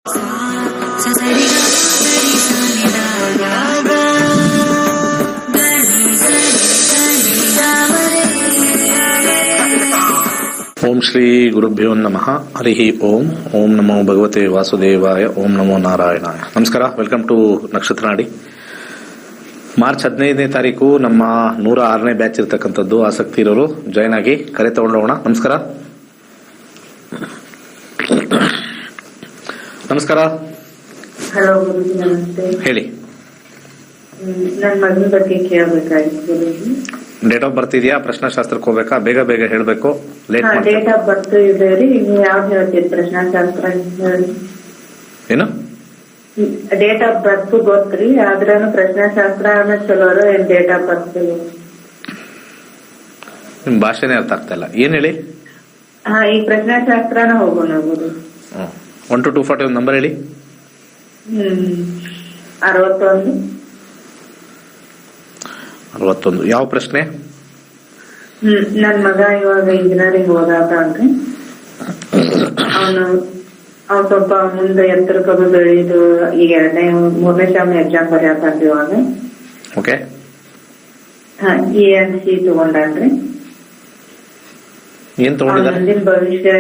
ಓಂ ಶ್ರೀ ಗುರುಭ್ಯೋ ನಮಃ. ಹರಿ ಓಂ. ಓಂ ನಮೋ ಭಗವತೆ ವಾಸುದೇವಾಯ. ಓಂ ನಮೋ ನಾರಾಯಣಾಯ. ನಮಸ್ಕಾರ. ವೆಲ್ಕಮ್ ಟು ನಕ್ಷತ್ರ ನಾಡಿ. ಮಾರ್ಚ್ 15ನೇ ತಾರೀಕು ನಮ್ಮ 106ನೇ ಬ್ಯಾಚ್ ಇರ್ತಕ್ಕಂಥದ್ದು. ಆಸಕ್ತಿ ಇರೋರು ಜಾಯ್ನ್ ಆಗಿ ಕರೆ ತಗೊಂಡೋಗೋಣ. ನಮಸ್ಕಾರ. ನಮಸ್ಕಾರ. ಹಲೋ ಗುರುಜಿ, ನಮಸ್ತೆ. ಹೇಳಿ. ನನ್ನ ಮಗನ ಬಗ್ಗೆ ಕೇಳಬೇಕಾಗಿತ್ತು. ಡೇಟ್ ಆಫ್ ಬರ್ತ್ ಇದೆಯಾ? ಪ್ರಶ್ನಾಶಾಸ್ತ್ರಕ್ಕೆ ಹೋಗ್ಬೇಕಾ? ಬೇಗ ಬೇಗ ಹೇಳ್ಬೇಕು, ಲೇಟ್ ಮಾಡಿ. ಡೇಟ್ ಆಫ್ ಬರ್ತ್ ಇದೆ ರೀ. ನೀವು ಯಾವ್ದು ಹೇಳ್ತೀರಿ? ಪ್ರಶ್ನಾಶಾಸ್ತ್ರ ಏನು? ಡೇಟ್ ಆಫ್ ಬರ್ತ್ ಗೊತ್ತ್ರಿ, ಆದ್ರೂ ಪ್ರಶ್ನಾಶಾಸ್ತ್ರ ಚಲೋರು ಏನ್ ಡೇಟ್ ಆಫ್ ಬರ್ತ್? ನಿಮ್ ಭಾಷೆನೇ ಅರ್ಥ ಆಗ್ತಾ ಇಲ್ಲ. ಏನ್ ಹೇಳಿ? ಈ ಪ್ರಶ್ನಾಶಾಸ್ತ್ರನ ಹೋಗೋಣ ಗುರು. 1 to 240 ನಂಬರ್ ಹೇಳಿ. 61. ಯಾವ ಪ್ರಶ್ನೆ? ನನ್ ಮಗ ಇವಾಗ ಇಂಜಿನಿಯರಿಂಗ್ ಓದಾತಾನ್ರಿ. ಅವ್ನು ಸ್ವಲ್ಪ ಮುಂದೆ ಎತ್ತರಕ್ಕದು ಬೆಳೆದು ಈಗ 3ನೇ ಸೆಮ್ ಎಕ್ಸಾಮ್ ಬರೆಯತಾನ್ರಿ ಇವಾಗ. ಓಕೆ. ENC ತಗೊಂಡಾನ್ರಿ. ಏನ್ ತಗೊಂಡಿದ್ದಾರೆ? ಮುಂದಿನ ಭವಿಷ್ಯ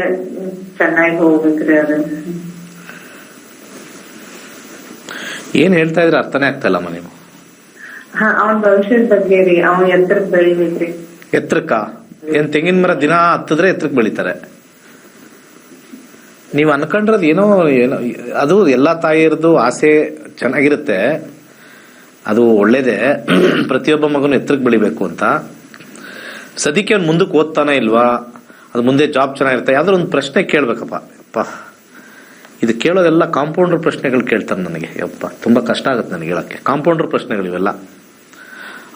ಚೆನ್ನಾಗಿ ಹೋಗ್ಬೇಕ್ರಿ. ಅದು ಏನ್ ಹೇಳ್ತಾ ಇದ್ರೆ ಅರ್ಥನೇ ಆಗ್ತಾ ಇಲ್ಲಮ್ಮ ನೀವು. ಅವನ್ ಭವಿಷ್ಯದ ಬಗ್ಗೆ ರೀ. ಅವ್ನ್ ಎತ್ತರಕ್ಕೆ ಬೆಳಿಬೇಕ್ರಿ. ಎತ್ತರಕ್ಕ? ಏನ್ ತೆಂಗಿನ ಮರ ದಿನ ಹತ್ತಿದ್ರೆ ಎತ್ತರಕ್ಕೆ ಬೆಳಿತಾರೆ? ನೀವು ಅನ್ಕೊಂಡ್ರದ್ ಏನೋ ಏನೋ. ಅದು ಎಲ್ಲಾ ತಾಯಿಯರದು ಆಸೆ ಚೆನ್ನಾಗಿರುತ್ತೆ, ಅದು ಒಳ್ಳೇದೇ. ಪ್ರತಿಯೊಬ್ಬ ಮಗನು ಎತ್ತರಕ್ಕೆ ಬೆಳಿಬೇಕು ಅಂತ. ಸದ್ಯಕ್ಕೆ ಅವ್ನು ಮುಂದಕ್ಕೆ ಓದ್ತಾನೆ ಇಲ್ವಾ? ಅದು ಮುಂದೆ ಜಾಬ್ ಚೆನ್ನಾಗಿರುತ್ತೆ. ಯಾವ್ದಾದ್ರು ಒಂದು ಪ್ರಶ್ನೆ ಕೇಳ್ಬೇಕಪ್ಪ. ಅಪ್ಪ, ಇದು ಕೇಳೋದೆಲ್ಲ ಕಾಂಪೌಂಡರ್ ಪ್ರಶ್ನೆಗಳು ಕೇಳ್ತಾರೆ ನನಗೆ. ಯಪ್ಪ, ತುಂಬಾ ಕಷ್ಟ ಆಗುತ್ತೆ ನನಗೆ ಹೇಳಕ್ಕೆ. ಕಾಂಪೌಂಡರ್ ಪ್ರಶ್ನೆಗಳು ಇವೆಲ್ಲ.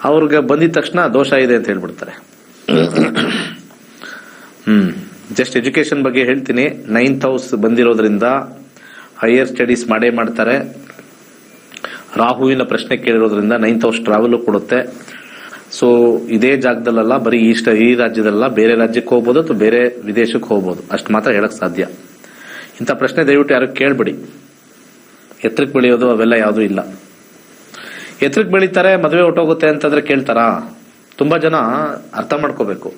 ಅವ್ರಿಗೆ ಬಂದಿದ ತಕ್ಷಣ ದೋಷ ಇದೆ ಅಂತ ಹೇಳ್ಬಿಡ್ತಾರೆ. ಜಸ್ಟ್ ಎಜುಕೇಶನ್ ಬಗ್ಗೆ ಹೇಳ್ತೀನಿ. 9th ಹೌಸ್ ಬಂದಿರೋದ್ರಿಂದ ಹೈಯರ್ ಸ್ಟಡೀಸ್ ಮಾಡೇ ಮಾಡ್ತಾರೆ. ರಾಹುವಿನ ಪ್ರಶ್ನೆ ಕೇಳಿರೋದ್ರಿಂದ 9th ಹೌಸ್ ಟ್ರಾವೆಲ್ ಕೊಡುತ್ತೆ. ಸೊ ಇದೇ ಜಾಗದಲ್ಲ, ಬರೀ ಈ ರಾಜ್ಯದಲ್ಲ, ಬೇರೆ ರಾಜ್ಯಕ್ಕೆ ಹೋಗ್ಬೋದು ಅಥವಾ ಬೇರೆ ವಿದೇಶಕ್ಕೆ ಹೋಗ್ಬೋದು. ಅಷ್ಟು ಮಾತ್ರ ಹೇಳಕ್ ಸಾಧ್ಯ. ಇಂಥ ಪ್ರಶ್ನೆ ದಯವಿಟ್ಟು ಯಾರು ಕೇಳ್ಬೇಡಿ. ಎತ್ತರಕ್ಕೆ ಬೆಳೆಯೋದು ಅವೆಲ್ಲ ಯಾವುದೂ ಇಲ್ಲ. ಎತ್ತರಕ್ಕೆ ಬೆಳೀತಾರೆ, ಮದುವೆ ಹೊಟ್ಟೋಗುತ್ತೆ ಅಂತಂದ್ರೆ ಕೇಳ್ತಾರಾ? ತುಂಬಾ ಜನ ಅರ್ಥ ಮಾಡ್ಕೋಬೇಕು,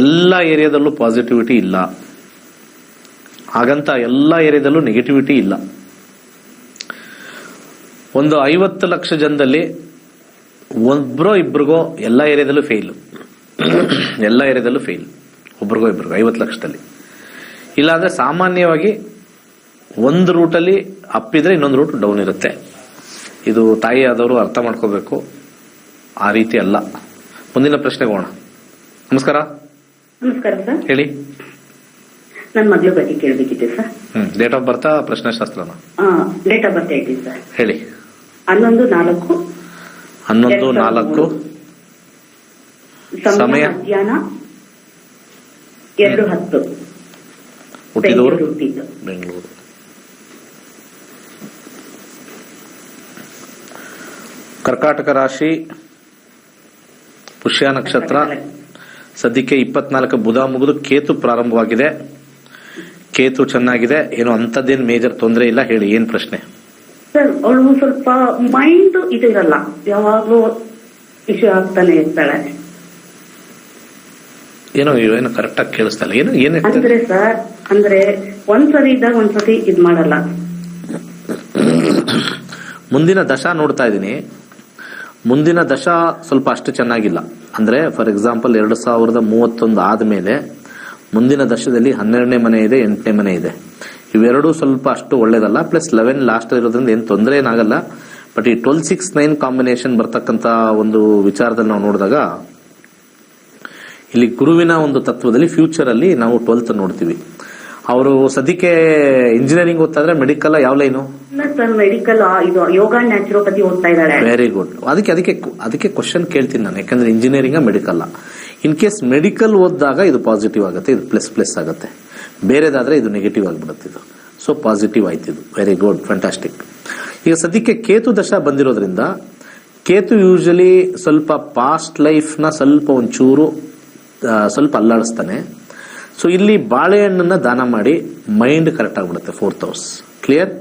ಎಲ್ಲ ಏರಿಯಾದಲ್ಲೂ ಪಾಸಿಟಿವಿಟಿ ಇಲ್ಲ, ಹಾಗಂತ ಎಲ್ಲ ಏರಿಯಾದಲ್ಲೂ ನೆಗೆಟಿವಿಟಿ ಇಲ್ಲ. ಒಂದು 50 ಲಕ್ಷ ಜನದಲ್ಲಿ ಒಬ್ರೋ ಇಬ್ರಿಗೋ ಎಲ್ಲ ಏರಿಯಾದಲ್ಲೂ ಫೇಲ್. ಎಲ್ಲ ಏರಿಯಾದಲ್ಲೂ ಫೇಲ್, ಒಬ್ರಿಗೋ ಇಬ್ರಿಗೋ 50 ಲಕ್ಷದಲ್ಲಿ. ಇಲ್ಲಾಂದ್ರೆ ಸಾಮಾನ್ಯವಾಗಿ ಒಂದು ರೂಟಲ್ಲಿ ಅಪ್ಪಿದ್ರೆ ಇನ್ನೊಂದು ರೂಟ್ ಡೌನ್ ಇರುತ್ತೆ. ಇದು ತಾಯಿ ಆದವರು ಅರ್ಥ ಮಾಡ್ಕೋಬೇಕು. ಆ ರೀತಿ ಅಲ್ಲ. ಮುಂದಿನ ಪ್ರಶ್ನೆಗೆ ಹೋಗೋಣ. ನಮಸ್ಕಾರ. ನಮಸ್ಕಾರ ಸರ್. ಹೇಳಿ. ನನ್ನ ಮಗಳ ಬಗ್ಗೆ ಕೇಳಬೇಕಿತ್ತು ಸರ್. ಡೇಟ್ ಆಫ್ ಬರ್ತಾ? ಪ್ರಶ್ನೆಶಾಸ್ತ್ರನ? ಡೇಟ್ ಆಫ್ ಬರ್ತ್ ಐತಿ ಸರ್. ಹೇಳಿ. 11/4. 11/4. ಸಮಯ ಮಧ್ಯಾಹ್ನ 2:10. ಹುಟ್ಟಿದವರು ಬೆಂಗಳೂರು. ಕರ್ಕಾಟಕ ರಾಶಿ, ಪುಷ್ಯ ನಕ್ಷತ್ರ. ಸದ್ಯಕ್ಕೆ 24 ಬುಧ ಮುಗಿದು ಕೇತು ಪ್ರಾರಂಭವಾಗಿದೆ. ಕೇತು ಚೆನ್ನಾಗಿದೆ, ಏನು ಅಂತದ್ದೇನು ಮೇಜರ್ ತೊಂದರೆ ಇಲ್ಲ. ಹೇಳಿ, ಏನ್ ಪ್ರಶ್ನೆ? ಸರ್, ಅವಳು ಸ್ವಲ್ಪ ಮೈಂಡ್ ಇದು ಇರಲ್ಲ, ಯಾವಾಗ್ಲೂ ಇಶ್ಯೂ ಆಗ್ತಾನೆ ಇರ್ತಾಳೆ. ಏನೋ ಏನೋ ಕರೆಕ್ಟ್ ಆಗಿ ಕೇಳಿಸ್ತಾ ಇಲ್ಲ. ಏನು ಏನ್ ಅಂದ್ರೆ ಸರ್, ಅಂದ್ರೆ ಒಂದ್ಸರಿ ಇದ್ದಾಗ ಒಂದ್ಸತಿ ಇದ್ ಮಾಡಲ್ಲ. ಮುಂದಿನ ದಶಾ ನೋಡ್ತಾ ಇದೀನಿ. ಮುಂದಿನ ದಶಾ ಸ್ವಲ್ಪ ಅಷ್ಟು ಚೆನ್ನಾಗಿಲ್ಲ. ಅಂದ್ರೆ ಫಾರ್ ಎಕ್ಸಾಂಪಲ್ 2031 ಆದ್ಮೇಲೆ ಮುಂದಿನ ದಶದಲ್ಲಿ 12ನೇ ಮನೆ ಇದೆ, 8ನೇ ಮನೆ ಇದೆ. ಇವೆರಡೂ ಸ್ವಲ್ಪ ಅಷ್ಟು ಒಳ್ಳೇದಲ್ಲ. ಪ್ಲಸ್ 11 ಲಾಸ್ಟ್ ಇರೋದ್ರಿಂದ ಏನ್ ತೊಂದರೆ ಏನಾಗಲ್ಲ. ಬಟ್ ಈ 12-6-9 ಕಾಂಬಿನೇಷನ್ ಬರ್ತಕ್ಕಂತ ಒಂದು ವಿಚಾರದಲ್ಲಿ ನಾವು ನೋಡಿದಾಗ, ಇಲ್ಲಿ ಗುರುವಿನ ಒಂದು ತತ್ವದಲ್ಲಿ ಫ್ಯೂಚರ್ ಅಲ್ಲಿ ನಾವು 12th ನೋಡ್ತೀವಿ. ಅವರು ಸದ್ಯಕ್ಕೆ ಇಂಜಿನಿಯರಿಂಗ್ ಓದ್ತಾ ಇದ್ರೆ ಮೆಡಿಕಲ್ ಯಾವ ಲೈನು? ಮೆಡಿಕಲ್, ಇದು ಯೋಗ ನ್ಯಾಚುರೋಪತಿ ಓದ್ತಾ ಇದ್ದಾರೆ. Very good. ಅದಕ್ಕೆ ಕ್ವಶನ್ ಕೇಳ್ತೀನಿ ನಾನು. ಯಾಕಂದ್ರೆ engineering medical, in case medical ಓದಿದಾಗ ಇದು ಪಾಸಿಟಿವ್ ಆಗುತ್ತೆ, ಇದು ಪ್ಲಸ್ ಆಗುತ್ತೆ. ಬೇರೆದಾದ್ರೆ ಇದು ನೆಗೆಟಿವ್ ಆಗಿಬಿಡುತ್ತೆ. ಇದು ಸೊ ಪಾಸಿಟಿವ್ ಆಯ್ತು. ಇದು ವೆರಿ ಗುಡ್, ಫ್ಯಾಂಟಾಸ್ಟಿಕ್. ಈಗ ಸದ್ಯಕ್ಕೆ ಕೇತು ದಶಾ ಬಂದಿರೋದ್ರಿಂದ, ಕೇತು ಯೂಶಲಿ ಸ್ವಲ್ಪ ಪಾಸ್ಟ್ ಲೈಫ್ ನ ಸ್ವಲ್ಪ ಒಂಚೂರು ಸ್ವಲ್ಪ ಅಲ್ಲಾಡಿಸ್ತಾನೆ. ಸೊ ಇಲ್ಲಿ ಬಾಳೆಹಣ್ಣನ್ನ ದಾನ ಮಾಡಿ ಮೈಂಡ್ ಕರೆಕ್ಟ್ ಆಗಿಬಿಡುತ್ತೆ. 4th house clear.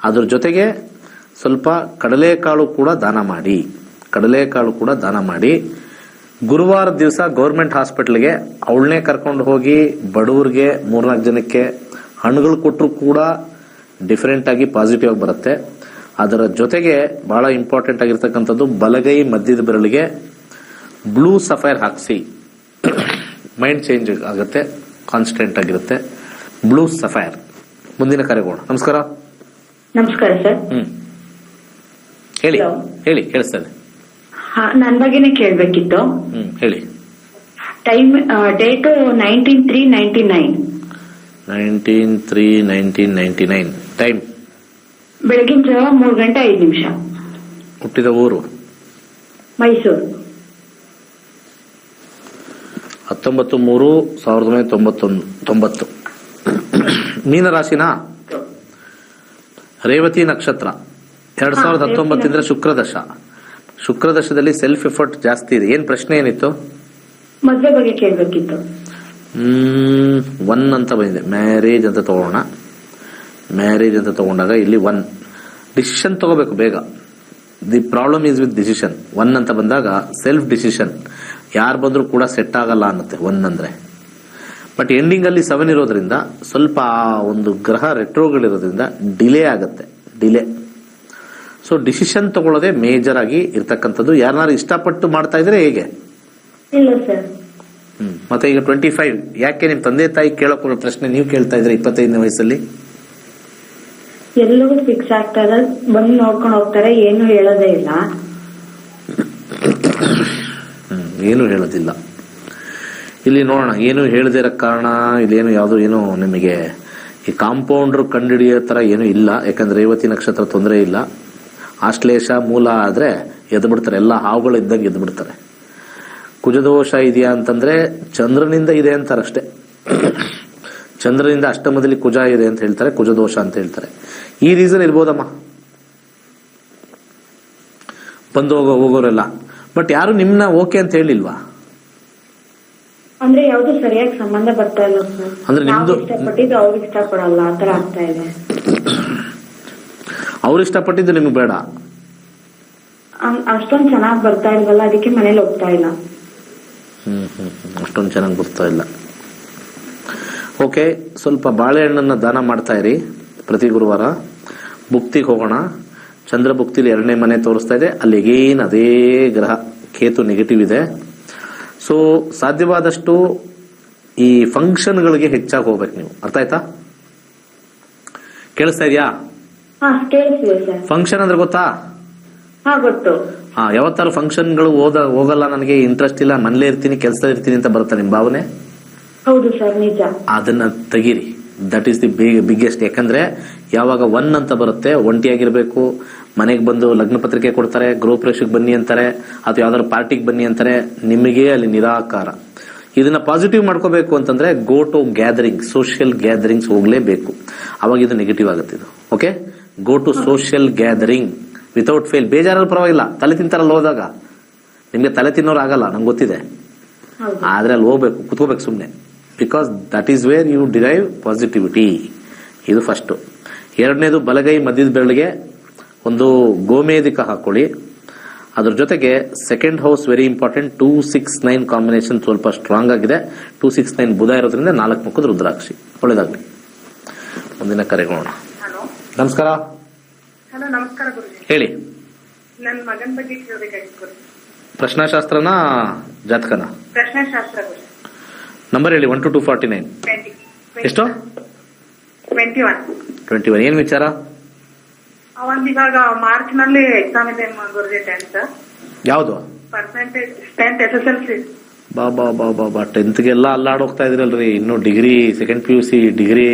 ಅದ್ರ ಜೊತೆಗೆ ಸ್ವಲ್ಪ ಕಡಲೆಕಾಳು ಕೂಡ ದಾನ ಮಾಡಿ ಗುರುವಾರ ದಿವಸ ಗೌರ್ಮೆಂಟ್ ಹಾಸ್ಪಿಟಲ್ಗೆ ಅವಳನ್ನೇ ಕರ್ಕೊಂಡು ಹೋಗಿ ಬಡವ್ರಿಗೆ 3-4 ಜನಕ್ಕೆ ಹಣ್ಣುಗಳು ಕೊಟ್ಟರು ಕೂಡ ಡಿಫರೆಂಟ್ ಆಗಿ ಪಾಸಿಟಿವ್ ಆಗಿ ಬರುತ್ತೆ. ಅದರ ಜೊತೆಗೆ ಬಹಳ ಇಂಪಾರ್ಟೆಂಟ್ ಆಗಿರ್ತಕ್ಕಂಥದ್ದು ಬಲಗೈ ಮಧ್ಯದ ಬೆರಳಿಗೆ ಬ್ಲೂ ಸಫೈರ್ ಹಾಕಿಸಿ, ಮೈಂಡ್ ಚೇಂಜ್ ಆಗುತ್ತೆ, ಕಾನ್ಸ್ಟೆಂಟ್ ಆಗಿರುತ್ತೆ. Blue sapphire. ಮುಂದಿನ ಕರೆಗೋಣ. ನಮಸ್ಕಾರ. ನಮಸ್ಕಾರ ಸರ್. ಹೇಳಿ. Hello. ಹೇಳಿ, ಕೇಳಿಸ್ತದೆ. ನನ್ ಬಗ್ಗೆನೇ ಕೇಳ್ಬೇಕಿತ್ತು. ಹೇಳಿ. Time date 19/3/99. 19/3/1999. ಟೈಮ್ ಬೆಳಗಿನ ಜಾವ 3:05. ಹುಟ್ಟಿದ ಊರು ಮೈಸೂರು. 19/3/1990. ಮೀನರಾಶಿನ ರೇವತಿ ನಕ್ಷತ್ರ. 2019 ಶುಕ್ರದಶದಲ್ಲಿ ಸೆಲ್ಫ್ ಎಫರ್ಟ್ ಜಾಸ್ತಿ ಇದೆ. ಏನ್ ಪ್ರಶ್ನೆ ಏನಿತ್ತು? ಮದ್ವೆ ಬಗ್ಗೆ ಕೇಳ್ಬೇಕಿತ್ತು. 1 ಅಂತ ಬಂದಿದೆ. ಮ್ಯಾರೇಜ್ ಅಂತ ತಗೋಣ. ಮ್ಯಾರೇಜ್ ಅಂತ ತಗೊಂಡಾಗ ಇಲ್ಲಿ 1 ಡಿಸಿಷನ್ ತಗೋಬೇಕು ಬೇಗ. The problem is with decision. 1 ಅಂತ ಬಂದಾಗ ಸೆಲ್ಫ್ ಡಿಸಿಷನ್ ಯಾರು ಬಂದರೂ ಕೂಡ ಸೆಟ್ ಆಗಲ್ಲ ಅನ್ನತ್ತೆ 1 ಅಂದ್ರೆ. ಬಟ್ ಎಂಡಿಂಗ್ ಅಲ್ಲಿ 7 ಇರೋದ್ರಿಂದ ಸ್ವಲ್ಪ ಒಂದು ಗ್ರಹ ರೆಟ್ರೋಗಳಿರೋದ್ರಿಂದ ಡಿಲೇ ಆಗುತ್ತೆ. ಸೊ ಡಿಸಿಷನ್ ತಗೊಳ್ಳೋದೇ ಮೇಜರ್ ಆಗಿ ಇರ್ತಕ್ಕಂಥದ್ದು. ಯಾರನ್ನಾರು ಇಷ್ಟಪಟ್ಟು ಮಾಡ್ತಾ ಇದ್ರೆ ಹೇಗೆ? ಇಲ್ಲ ಸರ್. ಮತ್ತೆ ಈಗ 25 ಯಾಕೆ ನಿಮ್ ತಂದೆ ತಾಯಿ ಕೇಳೋಕೆ ಪ್ರಶ್ನೆ ನೀವು ಕೇಳ್ತಾ ಇದ್ರೆ 25ನೇ ವಯಸ್ಸಲ್ಲಿ? ಎಲ್ಲವೂ ಫಿಕ್ಸ್ ಆಗ್ತಾ ಇದೆ, ಬಂದು ನೋಡ್ಕೊಂಡು ಹೋಗ್ತಾರೆ, ಏನು ಹೇಳೋದೇ ಇಲ್ಲ. ಏನು ಹೇಳೋದಿಲ್ಲ. ಇಲ್ಲಿ ನೋಡೋಣ ಏನು ಹೇಳದೇ ಇರೋ ಕಾರಣ ಇಲ್ಲೇನು ಯಾವುದು ಏನು ನಿಮಗೆ ಈ ಕಾಂಪೌಂಡರ್ ಕಂಡುಹಿಡಿಯೋ ತರ ಏನು ಇಲ್ಲ. ಯಾಕಂದ್ರೆ ರೇವತಿ ನಕ್ಷತ್ರ ತೊಂದರೆ ಇಲ್ಲ. ಆಶ್ಲೇಷ ಮೂಲ ಆದ್ರೆ ಎದ್ದು ಬಿಡ್ತಾರೆ, ಎಲ್ಲ ಹಾವುಗಳು ಇದ್ದಾಗ ಎದ್ದು ಬಿಡ್ತಾರೆ. ಕುಜದೋಷ ಇದೆಯಾ ಅಂತಂದ್ರೆ ಚಂದ್ರನಿಂದ ಇದೆ ಅಂತಾರಷ್ಟೇ. ಚಂದ್ರನಿಂದ ಅಷ್ಟಮದಲ್ಲಿ ಕುಜ ಇದೆ ಅಂತ ಹೇಳ್ತಾರೆ, ಕುಜದೋಷ ಅಂತ ಹೇಳ್ತಾರೆ. ಈ ರೀಸನ್ ಇರ್ಬೋದಮ್ಮ, ಬಂದು ಹೋಗೋರೆಲ್ಲ. ಬಟ್ ಯಾರು ನಿಮ್ನ ಓಕೆ ಅಂತ ಹೇಳಿಲ್ವಾ? ಅಂದ್ರೆ ಯಾವ್ದು ಸರಿಯಾಗಿ ಸಂಬಂಧ ಬರ್ತಾ ಇಲ್ಲ ಸರ್. ಅಂದ್ರೆ ನಿಮ್ದು ಇಷ್ಟಪಟ್ಟಿದ್ದು ಅವ್ರಿಗೆ ಇಷ್ಟಪಡಲ್ಲ, ಆತರ ಆಗ್ತಾ ಇದೆ. ಅವ್ರು ಇಷ್ಟಪಟ್ಟಿದ್ದು ನಿಮ್ಗೆ ಬೇಡ. ಅಷ್ಟೊಂದು ಚೆನ್ನಾಗಿ ಬರ್ತಾ ಇಲ್ವಲ್ಲ, ಅದಕ್ಕೆ ಮನೇಲಿ ಹೋಗ್ತಾ ಇಲ್ಲ. ಅಷ್ಟೊಂದು ಚೆನ್ನಾಗಿ ಬರ್ತಾ ಇಲ್ಲ. ಓಕೆ, ಸ್ವಲ್ಪ ಬಾಳೆಹಣ್ಣನ್ನ ದಾನ ಮಾಡ್ತಾ ಇರಿ ಪ್ರತಿ ಗುರುವಾರ. ಭುಕ್ತಿಗೆ ಹೋಗೋಣ. ಚಂದ್ರ ಭುಕ್ತಿಲಿ 2ನೇ ಮನೆ ತೋರಿಸ್ತಾ ಇದೆ. ಅಲ್ಲಿ ಅಗೇನ್ ಅದೇ ಗ್ರಹ ಕೇತು ನೆಗೆಟಿವ್ ಇದೆ. ಸೊ ಸಾಧ್ಯವಾದಷ್ಟು ಈ ಫಂಕ್ಷನ್ಗಳಿಗೆ ಹೆಚ್ಚಾಗಿ ಹೋಗ್ಬೇಕು ನೀವು. ಅರ್ಥ ಆಯ್ತಾ? ಕೇಳಿಸ್ತಾ ಇದೆಯಾ? ಫಂಕ್ಷನ್ ಅಂದ್ರೆ ಗೊತ್ತಾ? ಗೊತ್ತು. ಯಾವತ್ತಾರು ಫಂಕ್ಷನ್ಗಳು ಹೋಗಲ್ಲ, ನನಗೆ ಇಂಟ್ರೆಸ್ಟ್ ಇಲ್ಲ, ಮನೇಲೇ ಇರ್ತೀನಿ, ಕೆಲಸ ಇರ್ತೀನಿ ಅಂತ ಬರುತ್ತಾ ನಿಮ್ ಭಾವನೆ? ಹೌದು ಸರ್, ನಿಜ. ಅದನ್ನ ತೆಗೀರಿ. That is the biggest. ಯಾಕಂದ್ರೆ ಯಾವಾಗ 1 ಅಂತ ಬರುತ್ತೆ, ಒಂಟಿಯಾಗಿರ್ಬೇಕು, ಮನೆಗೆ ಬಂದು ಲಗ್ನ ಪತ್ರಿಕೆ ಕೊಡ್ತಾರೆ, ಗೃಹ ಪ್ರವೇಶಕ್ಕೆ ಬನ್ನಿ ಅಂತಾರೆ, ಅಥವಾ ಯಾವ್ದಾದ್ರು ಪಾರ್ಟಿಗೆ ಬನ್ನಿ ಅಂತಾರೆ, ನಿಮಗೆ ಅಲ್ಲಿ ನಿರಾಕಾರ. ಇದನ್ನ ಪಾಸಿಟಿವ್ ಮಾಡ್ಕೋಬೇಕು ಅಂತಂದ್ರೆ go to gathering, social gatherings ಹೋಗ್ಲೇಬೇಕು. ಅವಾಗ ಇದು ನೆಗೆಟಿವ್ ಆಗುತ್ತೆ. ಇದು okay, go to social gathering without fail. ಬೇಜಾರಾದ್ರೂ ಪರವಾಗಿಲ್ಲ, ತಲೆ ತಿಂತಾರಲ್ಲ ಹೋದಾಗ. ನಿಮ್ಗೆ ತಲೆ ತಿನ್ನೋರು ಆಗಲ್ಲ, ನಂಗೆ ಗೊತ್ತಿದೆ. ಆದ್ರೆ ಅಲ್ಲಿ ಹೋಗ್ಬೇಕು, ಕುತ್ಕೋಬೇಕು ಸುಮ್ಮನೆ. Because that is where you derive positivity. ಇದು ಫಸ್ಟ್. 2ನೇದು ಬಲಗೈ ಮಧ್ಯದ ಬೆರಳಿಗೆ ಒಂದು ಗೋಮೇಧಿಕ ಹಾಕೊಳ್ಳಿ. ಅದ್ರ ಜೊತೆಗೆ 2nd house very important. 2-6-9 combination ಸ್ವಲ್ಪ ಸ್ಟ್ರಾಂಗ್ ಆಗಿದೆ. 2-6-9 ಬುಧ ಇರೋದ್ರಿಂದ 4 ಮುಖದ ರುದ್ರಾಕ್ಷಿ. ಒಳ್ಳೇದಾಗ್ಲಿ. ಮುಂದಿನ ಕರೆಗೋಣ. ನಮಸ್ಕಾರ. ಹಲೋ, ನಮಸ್ಕಾರ ಗುರುಜಿ. ಹೇಳಿ. ನನ್ನ ಮಗನ ಬಗ್ಗೆ ಕೇಳಬೇಕಾಗಿತ್ತು. ಪ್ರಶ್ನಾಶಾಸ್ತ್ರನ ಜಾತಕನ? ಪ್ರಶ್ನಾಶಾಸ್ತ್ರ ಗುರುಜಿ. ನಂಬರ್ ಹೇಳಿ. 1 to 249. ಎಷ್ಟು? 21. ಏನ್ ವಿಚಾರ? ಇವಾಗ ಮಾರ್ಚ್ ನಲ್ಲಿ ಎಕ್ಸಾಮ್ ಇದೆ ಗುರುಜಿ. 10th ಯಾವ್ದು? Percentage 10th SSLC. ಬಾ 10th ಅಲ್ಲಾಡೋಗ್ತಾ ಇದ್ರಲ್ರಿ. ಇನ್ನು degree, 2nd PUC, degree,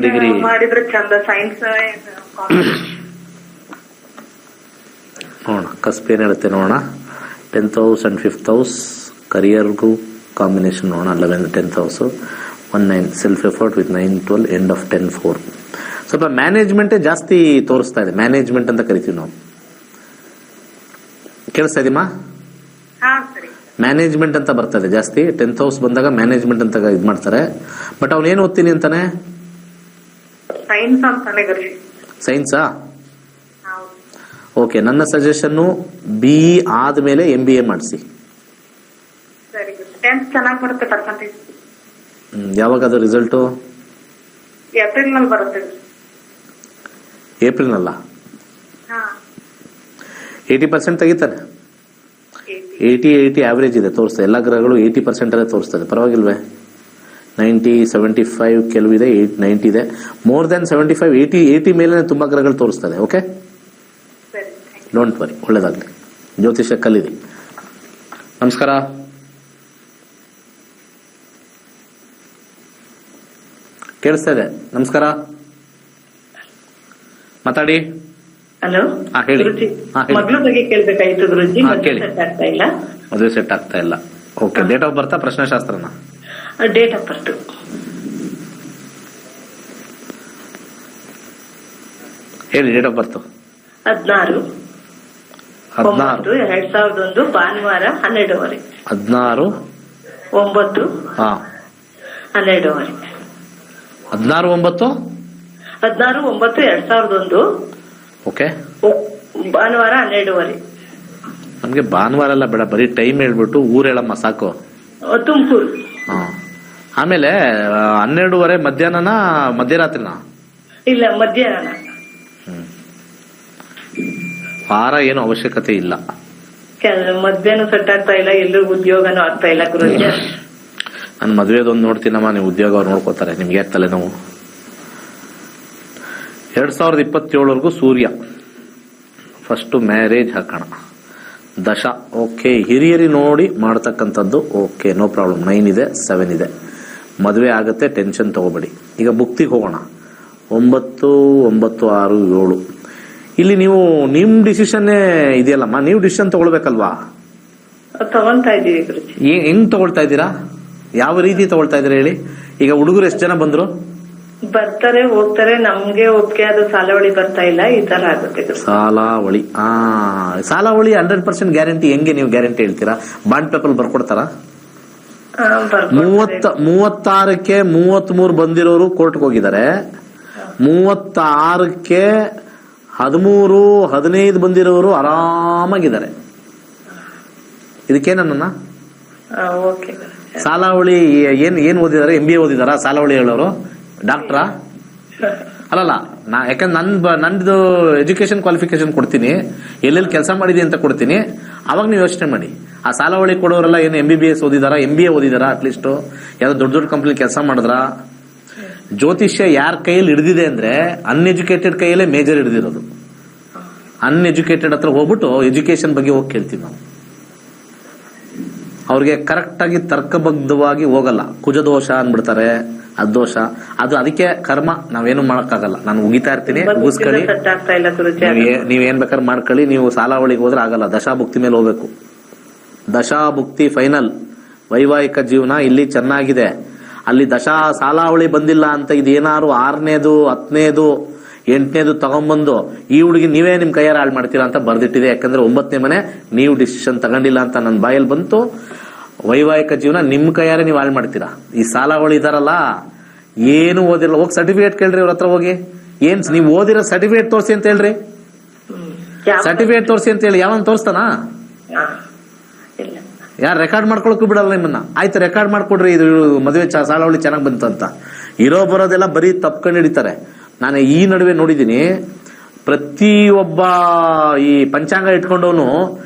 degree ಮಾಡಿದ್ರೆ ಚಂದ. ಸೈನ್ಸ್ ನೋಡೋಣ ಕಸ್ಪ್ ಏನ್ ಹೇಳುತ್ತೆ ನೋಡೋಣ. 10th house and 5th house ಕರಿಯರ್ಗೂ ಕಾಂಬಿನೇಷನ್ ನೋಡೋಣ. 11 10th house 1-9 self effort with 9-12 end of 10-4. ಸ್ವಲ್ಪ ಮ್ಯಾನೇಜ್ಮೆಂಟೇ ಜಾಸ್ತಿ ತೋರಿಸ್ತಾ ಇದೆ. ಮ್ಯಾನೇಜ್ಮೆಂಟ್ ಅಂತ ಕರಿತೀವಿ ನಾವು. ಕೇಳಿಸ್ತಾ ಇದೀಮಾ? ಮ್ಯಾನೇಜ್ಮೆಂಟ್ ಅಂತ ಬರ್ತದೆ ಜಾಸ್ತಿ. 10th ಹೌಸ್ ಬಂದಾಗ ಮ್ಯಾನೇಜ್ಮೆಂಟ್ ಅಂತ ಇದು ಮಾಡ್ತಾರೆ. ಬಟ್ ಅವನೇನು ಓದ್ತೀನಿ ಅಂತಾನೆ? ಸೈನ್ಸ್ ಅಂತಾನೆ ಗುರುಜಿ. ಸೈನ್ಸಾ? ಹೌದು. ಓಕೆ, ನನ್ನ ಸಜೆಷನ್ನು BE ಆದ್ಮೇಲೆ MBA ಮಾಡಿಸಿ. ಸರಿ ಗುರುಜಿ. 10th ಚೆನ್ನಾಗಿ ಬರುತ್ತೆ ಪರ್ಸೆಂಟೇಜ್. ಯಾವಾಗ ಅದು ರಿಸಲ್ಟು? ಏಪ್ರಿಲ್ ನಲ್ಲಿ ಬರುತ್ತೆ ಗುರುಜಿ. ಏಪ್ರಿಲ್ನಲ್ಲ? ಹಾ. 80% ತೆಗಿತಾನೆ. 80 ಆವರೇಜ್ ಇದೆ ತೋರಿಸ್ತದೆ. ಎಲ್ಲ ಗ್ರಹಗಳು 80% ಅಲ್ಲೇ ತೋರಿಸ್ತದೆ. ಪರವಾಗಿಲ್ವೇ? 90, 75 ಕೆಲವಿದೆ, 90 ಇದೆ. ಮೋರ್ ದನ್ 75, 80 ಮೇಲೆ ತುಂಬಾ ಗ್ರಹಗಳು ತೋರಿಸ್ತದೆ. ಓಕೆ, ಸರಿ. ಡೋಂಟ್ ವರಿ, ಒಳ್ಳೇದಾಗ್ಲಿ. ಜ್ಯೋತಿಷ ಕಲೀರಿ. ನಮಸ್ಕಾರ. ಕೇಳಿಸ್ತಾ ಇದೆ? ನಮಸ್ಕಾರ, ಮಾತಾಡಿ. ಹಲೋ, ಹಾ, ಹೇಳಿ. ಗುರುಜಿ, ಹಾ, ಹೇಳಿ. ಮಗಳ ಬಗ್ಗೆ ಕೇಳ್ಬೇಕಾಯ್ತು ಗುರುಜಿ. ಹಾ, ಕೇಳಿ. ಸೆಟ್ ಆಗ್ತಾ ಇಲ್ಲ. ಮದುವೆ ಸೆಟ್ ಆಗ್ತಾ ಇಲ್ಲ. ಓಕೆ, ಡೇಟ್ ಆಫ್ ಬರ್ತಾ ಪ್ರಶ್ನೆಶಾಸ್ತ್ರನ? ಡೇಟ್ ಆಫ್ ಬರ್ತ್ ಹೇಳಿ. ಡೇಟ್ ಆಫ್ ಬರ್ತು 16 16 2001 ಭಾನುವಾರ 12:30. 16 9 ಹಾ 12:30. 16/9. 16/9/2001 ಓಕೆ, ಭಾನುವಾರ 12:30. ನಮ್ಗೆ ಭಾನುವಾರ ಎಲ್ಲ ಬೇಡ, ಬರೀ ಟೈಮ್ ಹೇಳ್ಬಿಟ್ಟು ಊರ್ ಹೇಳಮ್ಮ ಸಾಕು. ತುಮಕೂರು. ಹಾ, ಆಮೇಲೆ 12:30 ಮಧ್ಯಾಹ್ನನ ಮಧ್ಯರಾತ್ರಿನ? ಇಲ್ಲ, ಮಧ್ಯಾಹ್ನ. ವಾರ ಏನು ಅವಶ್ಯಕತೆ ಇಲ್ಲ. ಮಧ್ಯಾಹ್ನ ಸೆಟ್ ಆಗ್ತಾ ಇಲ್ಲ, ಎಲ್ಲೂ ಉದ್ಯೋಗನೂ ಆಗ್ತಾ ಇಲ್ಲ ಗುರುಜಿ. ನಾನು ಮದುವೆದೊಂದು ನೋಡ್ತೀನಮ್ಮ, ನೀವು ಉದ್ಯೋಗ ಅವ್ರು ನೋಡ್ಕೋತಾರೆ. ನಿಮ್ಗೆ ಯಾಕೆ ತಲೆನೋವು? 2027ವರೆಗೂ ಸೂರ್ಯ ಫಸ್ಟ್ ಮ್ಯಾರೇಜ್ ಹಾಕೋಣ. ದಶ ಓಕೆ, ಹಿರಿಯರಿ ನೋಡಿ ಮಾಡ್ತಕ್ಕಂಥದ್ದು. Okay, no problem. 9 ಇದೆ, 7 ಇದೆ, ಮದುವೆ ಆಗುತ್ತೆ, ಟೆನ್ಷನ್ ತಗೋಬೇಡಿ. ಈಗ ಬುಕ್ತಿಗೆ ಹೋಗೋಣ. 9, 9, 6, 7. ಇಲ್ಲಿ ನೀವು ನಿಮ್ ಡಿಸಿಷನ್ನೇ ಇದೆಯಲ್ಲಮ್ಮ, ನೀವು ಡಿಸಿಷನ್ ತಗೊಳ್ಬೇಕಲ್ವಾ? ತಗೊಂತಾ ಇದೀವಿ ಗುರುಜಿ. ಹೆಂಗ್ ತಗೊಳ್ತಾ ಇದ್ದೀರಾ? ಯಾವ ರೀತಿ ತಗೊಳ್ತಾ ಇದ್ದೀರಾ ಹೇಳಿ? ಈಗ ಹುಡುಗರು ಎಷ್ಟು ಜನ ಬಂದ್ರು? ಬರ್ತಾರೆ, ಹೋಗ್ತಾರೆ, ನಮ್ಗೆ ಒಪ್ಪಿಗೆ ಅದು ಸಾಲವಳಿ ಬರ್ತಾ ಇಲ್ಲ, ಈ ತರ ಆಗುತ್ತೆ ಗುರುಜಿ. ಸಾಲಾವಳಿ. ಸಾಲಾವಳಿ 100% ಗ್ಯಾರಂಟಿ. ಹೆಂಗೆ ನೀವು ಗ್ಯಾರಂಟಿ ಹೇಳ್ತೀರಾ? Bond paper ಬರ್ಕೊಡ್ತಾರ? 36ಕ್ಕೆ 33 ಬಂದಿರೋರು ಕೋರ್ಟ್ಗೆ ಹೋಗಿದ್ದಾರೆ. 36ಕ್ಕೆ 13, 15 ಬಂದಿರೋರು ಆರಾಮಾಗಿದ್ದಾರೆ. ಇದಕ್ಕೇನನ್ನ ಓಕೆ. ಸಾಲಾವಳಿ ಏನ್ ಓದಿದಾರೆ? MBA ಓದಿದಾರ ಸಾಲಾವಳಿ ಹೇಳೋರು? ಡಾಕ್ಟ್ರಾ? ಅಲ್ಲಲ್ಲ, ಯಾಕಂದ್ರೆ ನಂದು ಎಜುಕೇಶನ್ ಕ್ವಾಲಿಫಿಕೇಶನ್ ಕೊಡ್ತೀನಿ, ಎಲ್ಲೆಲ್ಲಿ ಕೆಲಸ ಮಾಡಿದೆ ಅಂತ ಕೊಡ್ತೀನಿ. ಅವಾಗ ನೀವು ಯೋಚನೆ ಮಾಡಿ. ಆ ಸಾಲಾವಳಿ ಕೊಡೋರೆಲ್ಲ ಏನು MBBS ಓದಿದಾರ, MBA ಓದಿದಾರ? ಅಟ್ಲೀಸ್ಟ್ ಯಾವ್ದೋ ದೊಡ್ಡ ದೊಡ್ಡ ಕಂಪ್ನಿ ಕೆಲಸ ಮಾಡಿದ್ರ? ಜ್ಯೋತಿಷ್ಯ ಯಾರ ಕೈಯಲ್ಲಿ ಹಿಡಿದಿದೆ ಅಂದ್ರೆ ಅನ್ಎಜುಕೇಟೆಡ್ ಕೈಯಲ್ಲೇ ಮೇಜರ್ ಹಿಡಿದಿರೋದು. ಅನ್ಎಜುಕೇಟೆಡ್ ಹತ್ರ ಹೋಗ್ಬಿಟ್ಟು ಎಜುಕೇಶನ್ ಬಗ್ಗೆ ಹೋಗಿ ಕೇಳ್ತೀವಿ ನಾವು. ಅವ್ರಿಗೆ ಕರೆಕ್ಟ್ ಆಗಿ ತರ್ಕಬದ್ಧವಾಗಿ ಹೋಗಲ್ಲ. ಕುಜದೋಷ ಅಂದ್ಬಿಡ್ತಾರೆ, ಅದ್ದೋಷ. ಅದು ಅದಕ್ಕೆ ಕರ್ಮ, ನಾವೇನು ಮಾಡಕ್ಕಾಗಲ್ಲ. ನಾನು ಉಗಿತಾ ಇರ್ತೀನಿ, ಉಗಿಸ್ಕೊಳ್ಳಿ. ನೀವೇನ್ ಬೇಕಾದ್ರೆ ಮಾಡ್ಕೊಳ್ಳಿ. ನೀವು ಸಾಲಾವಳಿಗೆ ಹೋದ್ರೆ ಆಗಲ್ಲ. ದಶಾಭುಕ್ತಿ ಮೇಲೆ ಹೋಗ್ಬೇಕು. ದಶಾಭುಕ್ತಿ ಫೈನಲ್. ವೈವಾಹಿಕ ಜೀವನ ಇಲ್ಲಿ ಚೆನ್ನಾಗಿದೆ. ಅಲ್ಲಿ ಸಾಲಾವಳಿ ಬಂದಿಲ್ಲ ಅಂತ ಇದೇನಾರು 6ನೇದು 10ನೇದು 8ನೇದು ತಗೊಂಡ್ಬಂದು ಈ ಹುಡುಗಿ ನೀವೇ ನಿಮ್ ಕೈಯಾರ ಹಾಳು ಮಾಡ್ತೀರಾ ಅಂತ ಬರ್ದಿಟ್ಟಿದೆ. ಯಾಕಂದ್ರೆ 9ನೇ ಮನೆ ನೀವು ಡಿಸಿಷನ್ ತಗೊಂಡಿಲ್ಲ ಅಂತ ನನ್ನ ಬಾಯಲ್ಲಿ ಬಂತು. ವೈವಾಹಿಕ ಜೀವನ ನಿಮ್ ಕೈಯಾರೆ ನೀವು ಹಾಳು ಮಾಡ್ತೀರಾ. ಈ ಸಾಲಾವಳಿ ಇದಾರಲ್ಲ, ಏನು ಓದಿರಲ್ಲ, ಹೋಗಿ ಸರ್ಟಿಫಿಕೇಟ್ ಕೇಳ್ರಿ ಅವ್ರ ಹತ್ರ ಹೋಗಿ. ಏನ್ ನೀವು ಓದಿರೋ ಸರ್ಟಿಫಿಕೇಟ್ ತೋರಿಸಿ ಅಂತ ಹೇಳ್ರಿ. ಸರ್ಟಿಫಿಕೇಟ್ ತೋರಿಸಿ ಅಂತ ಹೇಳಿ ಯಾವನ್ ತೋರಿಸ್ತಾನ? ಯಾರು ರೆಕಾರ್ಡ್ ಮಾಡ್ಕೊಳಕ್ಕೂ ಬಿಡಲ್ಲ ನಿಮ್ಮನ್ನ. ಆಯ್ತು, ರೆಕಾರ್ಡ್ ಮಾಡ್ಕೊಡ್ರಿ, ಇದು ಮದುವೆ ಸಾಲಾವಳಿ ಚೆನ್ನಾಗ್ ಬಂತು ಅಂತ. ಇರೋ ಬರೋದೆಲ್ಲ ಬರೀ ತಪ್ಕೊಂಡು ಹಿಡಿತಾರೆ. ನಾನು ಈ ನಡುವೆ ನೋಡಿದೀನಿ, ಪ್ರತಿಯೊಬ್ಬ ಈ ಪಂಚಾಂಗ ಇಟ್ಕೊಂಡವನು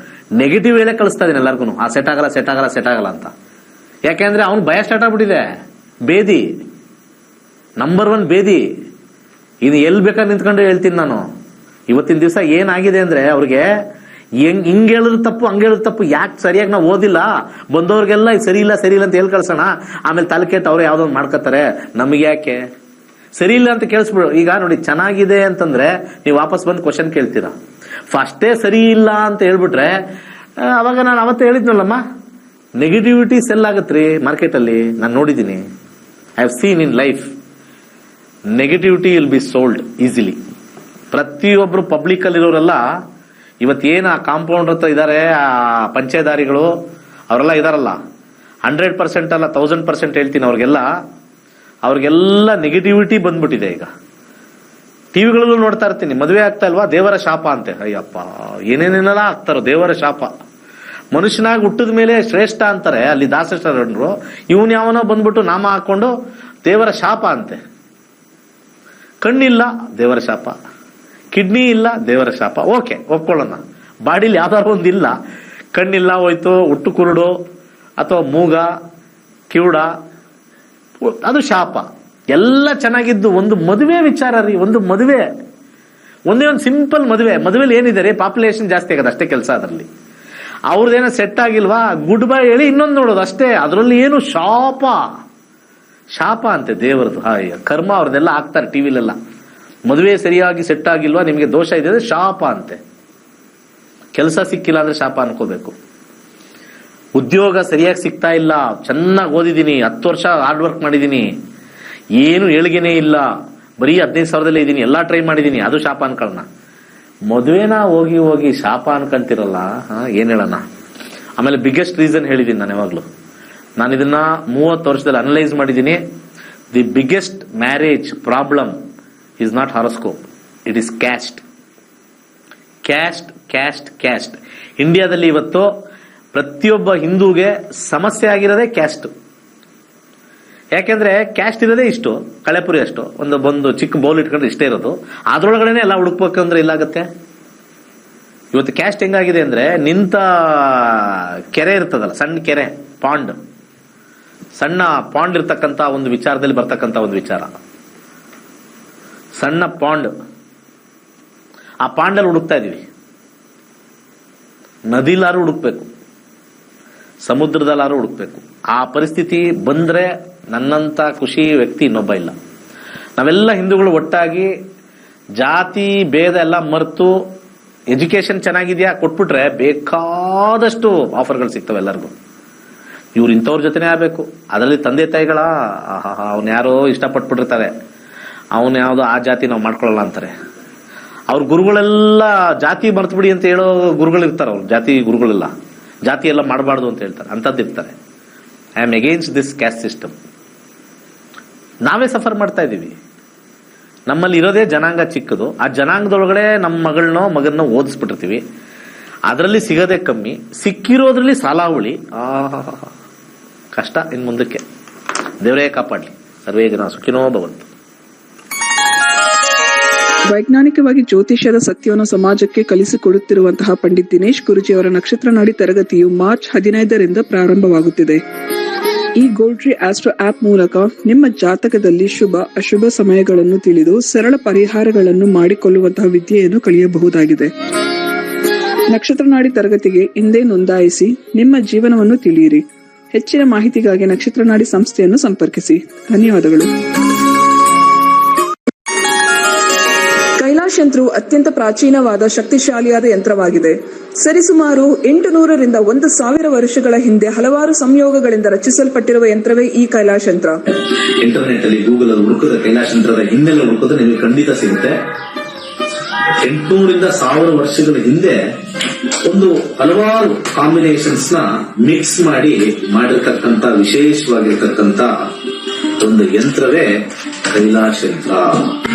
ನೆಗೆಟಿವ್ ಹೇಳೇ ಕಳಿಸ್ತಾ ಇದೀನಿ ಎಲ್ಲರಿಗೂ. ಸೆಟ್ ಆಗಲ್ಲ, ಸೆಟ್ ಆಗಲ್ಲ, ಸೆಟ್ ಆಗಲ್ಲ ಅಂತ. ಯಾಕೆಂದ್ರೆ ಅವ್ನು ಭಯ ಸ್ಟಾರ್ಟ್ ಆಗ್ಬಿಟ್ಟಿದೆ. ಬೇದಿ, ನಂಬರ್ 1 ಬೇದಿ. ಇನ್ನು ಎಲ್ಲಿ ಬೇಕಾದ್ರೆ ನಿಂತ್ಕೊಂಡು ಹೇಳ್ತೀನಿ ನಾನು. ಇವತ್ತಿನ ದಿವಸ ಏನಾಗಿದೆ ಅಂದ್ರೆ ಅವ್ರಿಗೆ ಹಿಂಗ್ ಹೇಳಿದ್ರು ತಪ್ಪು, ಹಂಗ ಹೇಳಿದ್ರು ತಪ್ಪು. ಯಾಕೆ ಸರಿಯಾಗಿ ನಾವು ಓದಿಲ್ಲ, ಬಂದವ್ರಿಗೆಲ್ಲ ಸರಿ ಇಲ್ಲ ಸರಿ ಇಲ್ಲ ಅಂತ ಹೇಳಿ ಕಳ್ಸೋಣ. ಆಮೇಲೆ ತಲೆ ಕೆಟ್ಟು ಅವ್ರು ಯಾವ್ದೊಂದು ಮಾಡ್ಕೋತಾರೆ. ನಮಗೆ ಯಾಕೆ ಸರಿ ಇಲ್ಲ ಅಂತ ಕೇಳಿಸ್ಬಿಡು. ಈಗ ನೋಡಿ, ಚೆನ್ನಾಗಿದೆ ಅಂತಂದ್ರೆ ನೀವು ವಾಪಸ್ ಬಂದು ಕ್ವಶನ್ ಕೇಳ್ತೀರಾ. ಫಸ್ಟೇ ಸರಿ ಇಲ್ಲ ಅಂತ ಹೇಳ್ಬಿಟ್ರೆ ಅವಾಗ ನಾನು ಅವತ್ತೇ ಹೇಳಿದ್ನಲ್ಲಮ್ಮ, ನೆಗೆಟಿವಿಟಿ ಸೆಲ್ ಆಗತ್ರಿ ಮಾರ್ಕೆಟ್ ಅಲ್ಲಿ. ನಾನು ನೋಡಿದ್ದೀನಿ, I have seen in life. Negativity will be sold easily. ಪ್ರತಿಯೊಬ್ರು ಪಬ್ಲಿಕ್ ಅಲ್ಲಿ ಇರೋರೆಲ್ಲ ಇವತ್ತೇನು ಆ ಕಾಂಪೌಂಡ್ ಹತ್ರ ಇದಾರೆ, ಆ ಪಂಚೆದಾರಿಗಳು, ಅವರೆಲ್ಲ ಇದಾರಲ್ಲ 100% ಅಲ್ಲ 1000% ಹೇಳ್ತೀನಿ, ಅವ್ರಿಗೆಲ್ಲ ನೆಗೆಟಿವಿಟಿ ಬಂದ್ಬಿಟ್ಟಿದೆ. ಈಗ ಟಿವಿಗಳಲ್ಲೂ ನೋಡ್ತಾ ಇರ್ತೀನಿ, ಮದುವೆ ಆಗ್ತಾ ಇಲ್ವಾ ದೇವರ ಶಾಪ ಅಂತೆ. ಅಯ್ಯಪ್ಪ, ಏನೇನೇನೆಲ್ಲ ಆಗ್ತಾರೋ ದೇವರ ಶಾಪ. ಮನುಷ್ಯನಾಗಿ ಹುಟ್ಟಿದ ಮೇಲೆ ಶ್ರೇಷ್ಠ ಅಂತಾರೆ ಅಲ್ಲಿ ದಾಸಶರಣರು, ಇವನ್ ಯಾವನೋ ಬಂದ್ಬಿಟ್ಟು ನಾಮ ಹಾಕೊಂಡು ದೇವರ ಶಾಪ ಅಂತೆ. ಕಣ್ಣಿಲ್ಲ ದೇವರ ಶಾಪ, ಕಿಡ್ನಿ ಇಲ್ಲ ದೇವರ ಶಾಪ. ಓಕೆ, ಒಪ್ಕೊಳ್ಳೋಣ. ಬಾಡಿಲಿ ಯಾವ್ದಾದ್ರು ಒಂದಿಲ್ಲ, ಕಣ್ಣಿಲ್ಲ ಹೋಯ್ತು, ಹುಟ್ಟು ಕುರುಡು ಅಥವಾ ಮೂಗ ಕಿವುಡ, ಅದು ಶಾಪ. ಎಲ್ಲ ಚೆನ್ನಾಗಿದ್ದು ಒಂದು ಮದುವೆ ವಿಚಾರ ರೀ. ಒಂದು ಮದುವೆ, ಒಂದೇ ಒಂದು ಸಿಂಪಲ್ ಮದುವೆಲಿ ಏನಿದೆ ರೀ, ಪಾಪ್ಯುಲೇಷನ್ ಜಾಸ್ತಿ ಆಗೋದು ಅಷ್ಟೇ ಕೆಲಸ. ಅದರಲ್ಲಿ ಅವ್ರದ್ದೇನೋ ಸೆಟ್ ಆಗಿಲ್ವಾ, ಗುಡ್ ಬೈ ಹೇಳಿ ಇನ್ನೊಂದು ನೋಡೋದು ಅಷ್ಟೇ. ಅದರಲ್ಲಿ ಏನು ಶಾಪ ಅಂತೆ ದೇವರದು. ಹಾಯ್ ಕರ್ಮ ಅವ್ರದೆಲ್ಲ ಹಾಕ್ತಾರೆ ಟಿವಿಲೆಲ್ಲ. ಮದುವೆ ಸರಿಯಾಗಿ ಸೆಟ್ ಆಗಿಲ್ವಾ, ನಿಮಗೆ ದೋಷ ಇದೆ ಶಾಪ ಅಂತೆ. ಕೆಲಸ ಸಿಕ್ಕಿಲ್ಲ ಅಂದ್ರೆ ಶಾಪ ಅನ್ಕೋಬೇಕು. ಉದ್ಯೋಗ ಸರಿಯಾಗಿ ಸಿಗ್ತಾ ಇಲ್ಲ, ಚೆನ್ನಾಗಿ ಓದಿದ್ದೀನಿ, 10 ವರ್ಷ ಹಾರ್ಡ್ ವರ್ಕ್ ಮಾಡಿದ್ದೀನಿ, ಏನು ಏಳಿಗೆನೇ ಇಲ್ಲ, ಬರೀ 15,000ದಲ್ಲೇ ಇದ್ದೀನಿ, ಎಲ್ಲಾ ಟ್ರೈ ಮಾಡಿದ್ದೀನಿ, ಅದು ಶಾಪ ಅನ್ಕೊಳ್ಳೋಣ. ಮದುವೆನ ಹೋಗಿ ಶಾಪ ಅನ್ಕೊಂತಿರಲ್ಲ, ಏನ್ ಹೇಳೋಣ. ಆಮೇಲೆ ಬಿಗ್ಗೆಸ್ಟ್ ರೀಸನ್ ಹೇಳಿದ್ದೀನಿ ನಾನು ಯಾವಾಗ್ಲೂ. ನಾನು ಇದನ್ನ 30 ವರ್ಷದಲ್ಲಿ ಅನಲೈಸ್ ಮಾಡಿದ್ದೀನಿ. The biggest marriage problem is not horoscope, it is caste. ಇಂಡಿಯಾದಲ್ಲಿ ಇವತ್ತು ಪ್ರತಿಯೊಬ್ಬ ಹಿಂದೂಗೆ ಸಮಸ್ಯೆ ಆಗಿರೋದೇ ಕ್ಯಾಸ್ಟ್. ಯಾಕೆಂದ್ರೆ ಕ್ಯಾಸ್ಟ್ ಇರೋದೇ ಇಷ್ಟು, ಕಳೆಪುರಿ ಅಷ್ಟು, ಒಂದು ಚಿಕ್ಕ ಬೌಲ್ ಇಟ್ಕೊಂಡ್ರೆ ಇಷ್ಟೇ ಇರೋದು. ಅದ್ರೊಳಗಡೆನೆ ಎಲ್ಲ ಹುಡುಕ್ಬೇಕು ಅಂದ್ರೆ ಇಲ್ಲಾಗತ್ತೆ. ಇವತ್ತು ಕ್ಯಾಸ್ಟ್ ಹೆಂಗಾಗಿದೆ ಅಂದ್ರೆ, ನಿಂತ ಕೆರೆ ಇರ್ತದಲ್ಲ, ಸಣ್ಣ ಕೆರೆ, ಸಣ್ಣ ಪಾಂಡ್ ಇರ್ತಕ್ಕಂತ ಒಂದು ವಿಚಾರದಲ್ಲಿ ಬರ್ತಕ್ಕಂತ ಒಂದು ವಿಚಾರ, ಸಣ್ಣ ಪಾಂಡ್. ಆ ಪಾಂಡಲ್ಲಿ ಹುಡುಕ್ತಾ ಇದೀವಿ. ನದಿಲಾರು ಹುಡುಕ್ಬೇಕು, ಸಮುದ್ರದಲ್ಲಾರು ಹುಡುಕ್ಬೇಕು. ಆ ಪರಿಸ್ಥಿತಿ ಬಂದ್ರೆ ನನ್ನಂತ ಖುಷಿ ವ್ಯಕ್ತಿ ಇನ್ನೊಬ್ಬ ಇಲ್ಲ. ನಾವೆಲ್ಲ ಹಿಂದೂಗಳು ಒಟ್ಟಾಗಿ ಜಾತಿ ಭೇದ ಎಲ್ಲ ಮರೆತು ಎಜುಕೇಶನ್ ಚೆನ್ನಾಗಿದ್ಯಾ ಕೊಟ್ಬಿಟ್ರೆ ಬೇಕಾದಷ್ಟು ಆಫರ್ಗಳು ಸಿಗ್ತವೆ ಎಲ್ಲರಿಗೂ. ಇವ್ರು ಇಂಥವ್ರ ಜೊತೆನೇ ಆಗ್ಬೇಕು. ಅದರಲ್ಲಿ ತಂದೆ ತಾಯಿಗಳ ಅವ್ನು ಯಾರೋ ಇಷ್ಟಪಟ್ಬಿಟ್ಟಿರ್ತಾರೆ, ಅವನು ಯಾವ್ದೋ ಆ ಜಾತಿ ನಾವು ಮಾಡ್ಕೊಳ್ಳಲ್ಲ ಅಂತಾರೆ. ಅವ್ರ ಗುರುಗಳೆಲ್ಲ ಜಾತಿ ಮರ್ತ್ಬಿಡಿ ಅಂತ ಹೇಳೋ ಗುರುಗಳಿರ್ತಾರೆ. ಅವ್ರು ಜಾತಿ ಗುರುಗಳೆಲ್ಲ ಜಾತಿ ಎಲ್ಲ ಮಾಡಬಾರ್ದು ಅಂತ ಹೇಳ್ತಾರೆ, ಅಂತದ್ದು ಇರ್ತಾರೆ. I am against this caste system. ನಾವೇ ಸಫರ್ ಮಾಡ್ತಾ ಇದ್ದೀವಿ. ನಮ್ಮಲ್ಲಿ ಇರೋದೇ ಜನಾಂಗ ಚಿಕ್ಕದು. ಆ ಜನಾಂಗದೊಳಗಡೆ ನಮ್ಮ ಮಗನೋ ಓದಿಸ್ಬಿಟ್ಟಿರ್ತೀವಿ. ಅದರಲ್ಲಿ ಸಿಗೋದೇ ಕಮ್ಮಿ, ಸಿಕ್ಕಿರೋದ್ರಲ್ಲಿ ಸಾಲಾವಳಿ. ಕಷ್ಟ. ಇನ್ ಮುಂದಕ್ಕೆ ದೇವರೇ ಕಾಪಾಡಲಿ. ಸರ್ವೇ ಜನ ಸುಖಿನೋ ಭವಂತು. ವೈಜ್ಞಾನಿಕವಾಗಿ ಜ್ಯೋತಿಷ್ಯದ ಸತ್ಯವನ್ನು ಸಮಾಜಕ್ಕೆ ಕಲಿಸಿಕೊಡುತ್ತಿರುವಂತಹ ಪಂಡಿತ್ ದಿನೇಶ್ ಗುರುಜಿಯವರ ನಕ್ಷತ್ರ ನಾಡಿ ತರಗತಿಯು ಮಾರ್ಚ್ 15ರಿಂದ ಪ್ರಾರಂಭವಾಗುತ್ತಿದೆ. ಈ ಗೋಲ್ಡ್ರಿ ಆಸ್ಟ್ರೋ ಆಪ್ ಮೂಲಕ ನಿಮ್ಮ ಜಾತಕದಲ್ಲಿ ಶುಭ ಅಶುಭ ಸಮಯಗಳನ್ನು ತಿಳಿದು ಸರಳ ಪರಿಹಾರಗಳನ್ನು ಮಾಡಿಕೊಳ್ಳುವಂತಹ ವಿದ್ಯೆಯನ್ನು ಕಲಿಯಬಹುದಾಗಿದೆ. ನಕ್ಷತ್ರ ನಾಡಿ ತರಗತಿಗೆ ಇಂದೇ ನೋಂದಾಯಿಸಿ ನಿಮ್ಮ ಜೀವನವನ್ನು ತಿಳಿಯಿರಿ. ಹೆಚ್ಚಿನ ಮಾಹಿತಿಗಾಗಿ ನಕ್ಷತ್ರ ನಾಡಿ ಸಂಸ್ಥೆಯನ್ನು ಸಂಪರ್ಕಿಸಿ. ಧನ್ಯವಾದಗಳು. ಕೈಲಾಶ್ ಯಂತ್ರವು ಅತ್ಯಂತ ಪ್ರಾಚೀನವಾದ ಶಕ್ತಿಶಾಲಿಯಾದ ಯಂತ್ರವಾಗಿದೆ. ಸರಿಸುಮಾರು 800ರಿಂದ 1000 ವರ್ಷಗಳ ಹಿಂದೆ ಹಲವಾರು ಸಂಯೋಗಗಳಿಂದ ರಚಿಸಲ್ಪಟ್ಟಿರುವ ಯಂತ್ರವೇ ಈ ಕೈಲಾಶ್ ಯಂತ್ರ. ಇಂಟರ್ನೆಟ್ ಅಲ್ಲಿ ಗೂಗಲ್ ಅಲ್ಲಿ ಹುಡುಕದ ಕೈಲಾಶ್ ಯಂತ್ರದ ಹಿನ್ನೆಲೆ ಹುಡುಕೋದು ನಿಮಗೆ ಖಂಡಿತ ಸಿಗುತ್ತೆ. 800ರಿಂದ 1000 ವರ್ಷಗಳ ಹಿಂದೆ ಒಂದು ಹಲವಾರು ಕಾಂಬಿನೇಷನ್ಸ್ ನ ಮಿಕ್ಸ್ ಮಾಡಿರ್ತಕ್ಕಂಥ ವಿಶೇಷವಾಗಿರ್ತಕ್ಕಂಥ ಒಂದು ಯಂತ್ರವೇ ಕೈಲಾಶ್ ಯಂತ್ರ.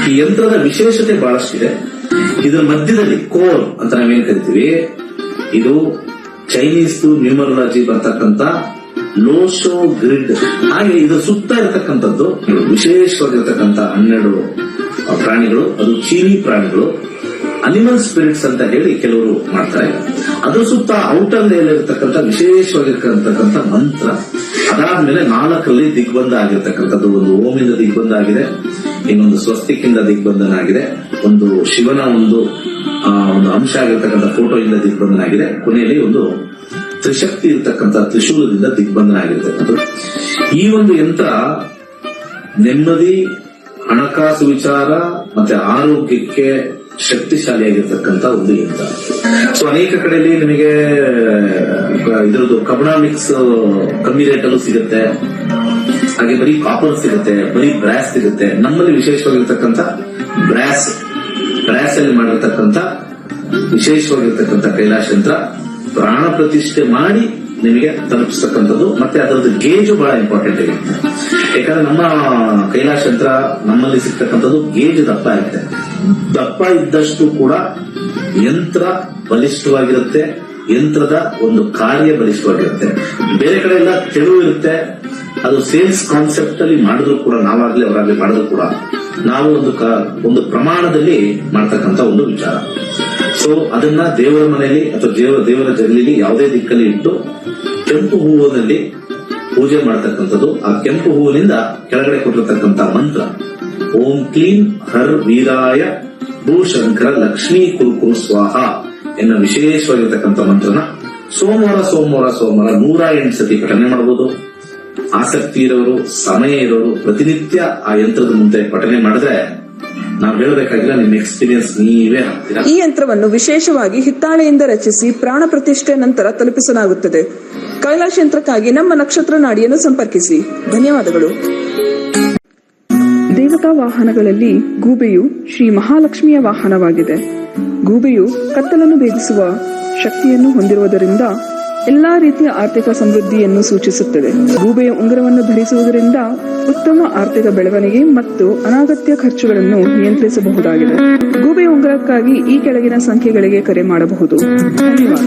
ಈ ಯಂತ್ರದ ವಿಶೇಷತೆ ಬಹಳಷ್ಟಿದೆ. ಇದರ ಮಧ್ಯದಲ್ಲಿ ಕೋರ್ ಅಂತ ನಾವೇನ್ ಕರಿತೀವಿ, ಇದು ಚೈನೀಸ್ ನ್ಯೂಮರಾಲಜಿ ಬರ್ತಕ್ಕಂಥ ಲೋಶೋ ಗ್ರಿಡ್. ಹಾಗೆ ಇದರ ಸುತ್ತ ಇರತಕ್ಕಂಥದ್ದು ವಿಶೇಷವಾಗಿರ್ತಕ್ಕಂಥ 12 ಪ್ರಾಣಿಗಳು. ಅದು ಚೀನಿ ಪ್ರಾಣಿಗಳು, ಅನಿಮಲ್ ಸ್ಪಿರಿಟ್ಸ್ ಅಂತ ಹೇಳಿ ಕೆಲವರು ಮಾಡ್ತಾರೆ. ಅದ್ರ ಸುತ್ತ ಔಟರ್ ಲೇಯರ್ ಇರತಕ್ಕಂಥ ವಿಶೇಷವಾಗಿರ್ತಕ್ಕಂಥ ಮಂತ್ರ. ಅದಾದ್ಮೇಲೆ 4ರಲ್ಲಿ ದಿಗ್ಬಂಧ ಆಗಿರ್ತಕ್ಕಂಥದ್ದು. ಒಂದು ಓಮಿಂದ ದಿಗ್ಬಂಧ ಆಗಿದೆ, ಇನ್ನೊಂದು ಸ್ವಸ್ತಿಕ್ಕಿಂದ ದಿಗ್ಬಂಧನ ಆಗಿದೆ, ಒಂದು ಶಿವನ ಒಂದು ಅಂಶ ಆಗಿರ್ತಕ್ಕಂಥ ಫೋಟೋ ಇಂದ ದಿಗ್ಬಂಧನ ಆಗಿದೆ, ಕೊನೆಯಲ್ಲಿ ಒಂದು ತ್ರಿಶಕ್ತಿ ಇರತಕ್ಕಂಥ ತ್ರಿಶೂಲದಿಂದ ದಿಗ್ಬಂಧನ ಆಗಿರ್ತಕ್ಕಂಥದ್ದು. ಈ ಒಂದು ಯಂತ್ರ ನೆಮ್ಮದಿ, ಹಣಕಾಸು ವಿಚಾರ ಮತ್ತೆ ಆರೋಗ್ಯಕ್ಕೆ ಶಕ್ತಿಶಾಲಿಯಾಗಿರ್ತಕ್ಕಂಥ ಒಂದು ಯಂತ್ರ. ಸೊ ಅನೇಕ ಕಡೆಯಲ್ಲಿ ನಿಮಗೆ ಇದ್ರದ್ದು ಕಬ್ನಾಮಿಕ್ಸ್ ಕಮ್ಮಿ ರೇಟ್ ಅಲ್ಲೂ ಸಿಗುತ್ತೆ, ಹಾಗೆ ಬರೀ ಕಾಪರ್ ಸಿಗುತ್ತೆ, ಬರೀ ಬ್ರಾಸ್ ಸಿಗುತ್ತೆ. ನಮ್ಮಲ್ಲಿ ವಿಶೇಷವಾಗಿರ್ತಕ್ಕಂಥ ಬ್ರಾಸ್ ಅಲ್ಲಿ ಮಾಡಿರ್ತಕ್ಕಂಥ ವಿಶೇಷವಾಗಿರ್ತಕ್ಕಂಥ ಕೈಲಾಶ್ ಯಂತ್ರ ಪ್ರಾಣ ಪ್ರತಿಷ್ಠೆ ಮಾಡಿ ನಿಮಗೆ ತಲುಪಿಸ್ತಕ್ಕಂಥದ್ದು. ಮತ್ತೆ ಅದರದ್ದು ಗೇಜು ಬಹಳ ಇಂಪಾರ್ಟೆಂಟ್ ಆಗಿರುತ್ತೆ. ಯಾಕಂದ್ರೆ ನಮ್ಮ ಕೈಲಾಶ ಯಂತ್ರ ನಮ್ಮಲ್ಲಿ ಸಿಗ್ತಕ್ಕಂಥದ್ದು ಗೇಜ್ ದಪ್ಪ ಇರುತ್ತೆ. ದಪ್ಪ ಇದ್ದಷ್ಟು ಕೂಡ ಯಂತ್ರ ಬಲಿಷ್ಠವಾಗಿರುತ್ತೆ, ಯಂತ್ರದ ಒಂದು ಕಾರ್ಯ ಬಲಿಷ್ಠವಾಗಿರುತ್ತೆ. ಬೇರೆ ಕಡೆ ಎಲ್ಲ ತೆಳು ಇರುತ್ತೆ. ಅದು ಸೇಲ್ಸ್ ಕಾನ್ಸೆಪ್ಟ್ ಅಲ್ಲಿ ಮಾಡಿದ್ರು ಕೂಡ, ನಾವಾಗ್ಲಿ ಅವರಾಗ್ಲಿ ಮಾಡಿದ್ರು ಕೂಡ ನಾವು ಒಂದು ಪ್ರಮಾಣದಲ್ಲಿ ಮಾಡ್ತಕ್ಕಂಥ ಒಂದು ವಿಚಾರ. ಸೊ ಅದನ್ನ ದೇವರ ಮನೆಯಲ್ಲಿ ಅಥವಾ ದೇವರ ಜಗಲಿಲಿ ಯಾವುದೇ ದಿಕ್ಕಲ್ಲಿ ಇಟ್ಟು ಕೆಂಪು ಹೂವಿನಲ್ಲಿ ಪೂಜೆ ಮಾಡತಕ್ಕಂಥದ್ದು. ಆ ಕೆಂಪು ಹೂವಿನಿಂದ ಕೆಳಗಡೆ ಕೊಟ್ಟಿರ್ತಕ್ಕಂಥ ಮಂತ್ರ ಓಂ ಕ್ಲೀಂ ಹರ್ ವೀರಾಯ ಭೂಶಂಕರ ಲಕ್ಷ್ಮೀ ಕುರುಕುರು ಸ್ವಾಹ ಎನ್ನುವ ವಿಶೇಷವಾಗಿರ್ತಕ್ಕಂಥ ಮಂತ್ರನ ಸೋಮವಾರ 108 ಸತಿ ಪಠನೆ ಮಾಡಬಹುದು. ಆಸಕ್ತಿ ಇರೋರು, ಸಮಯ ಇರೋರು ಪ್ರತಿನಿತ್ಯ ಆ ಯಂತ್ರದ ಮುಂದೆ ಪಠನೆ ಮಾಡಿದ್ರೆ ನಾವು ಹೇಳಬೇಕಾಗಿಲ್ಲ, ನಿಮ್ಮ ಎಕ್ಸ್ಪೀರಿಯನ್ಸ್ ನೀವೇ ಹಾಕ್ತೀರಾ. ಈ ಯಂತ್ರವನ್ನು ವಿಶೇಷವಾಗಿ ಹಿತ್ತಾಳೆಯಿಂದ ರಚಿಸಿ ಪ್ರಾಣ ಪ್ರತಿಷ್ಠೆ ನಂತರ ತಲುಪಿಸಲಾಗುತ್ತದೆ. ಕೈಲಾಶ ಯಂತ್ರಕ್ಕಾಗಿ ನಮ್ಮ ನಕ್ಷತ್ರ ನಾಡಿಯನ್ನು ಸಂಪರ್ಕಿಸಿ. ಧನ್ಯವಾದಗಳು. ದೇವತಾ ವಾಹನಗಳಲ್ಲಿ ಗೂಬೆಯು ಶ್ರೀ ಮಹಾಲಕ್ಷ್ಮಿಯ ವಾಹನವಾಗಿದೆ. ಗೂಬೆಯು ಕತ್ತಲನ್ನು ಭೇದಿಸುವ ಶಕ್ತಿಯನ್ನು ಹೊಂದಿರುವುದರಿಂದ ಎಲ್ಲಾ ರೀತಿಯ ಆರ್ಥಿಕ ಸಮೃದ್ಧಿಯನ್ನು ಸೂಚಿಸುತ್ತದೆ. ಗೂಬೆಯ ಉಂಗುರವನ್ನು ಧರಿಸುವುದರಿಂದ ಉತ್ತಮ ಆರ್ಥಿಕ ಬೆಳವಣಿಗೆ ಮತ್ತು ಅನಗತ್ಯ ಖರ್ಚುಗಳನ್ನು ನಿಯಂತ್ರಿಸಬಹುದಾಗಿದೆ. ಗೂಬೆಯ ಉಂಗುರಕ್ಕಾಗಿ ಈ ಕೆಳಗಿನ ಸಂಖ್ಯೆಗಳಿಗೆ ಕರೆ ಮಾಡಬಹುದು. ಧನ್ಯವಾದ.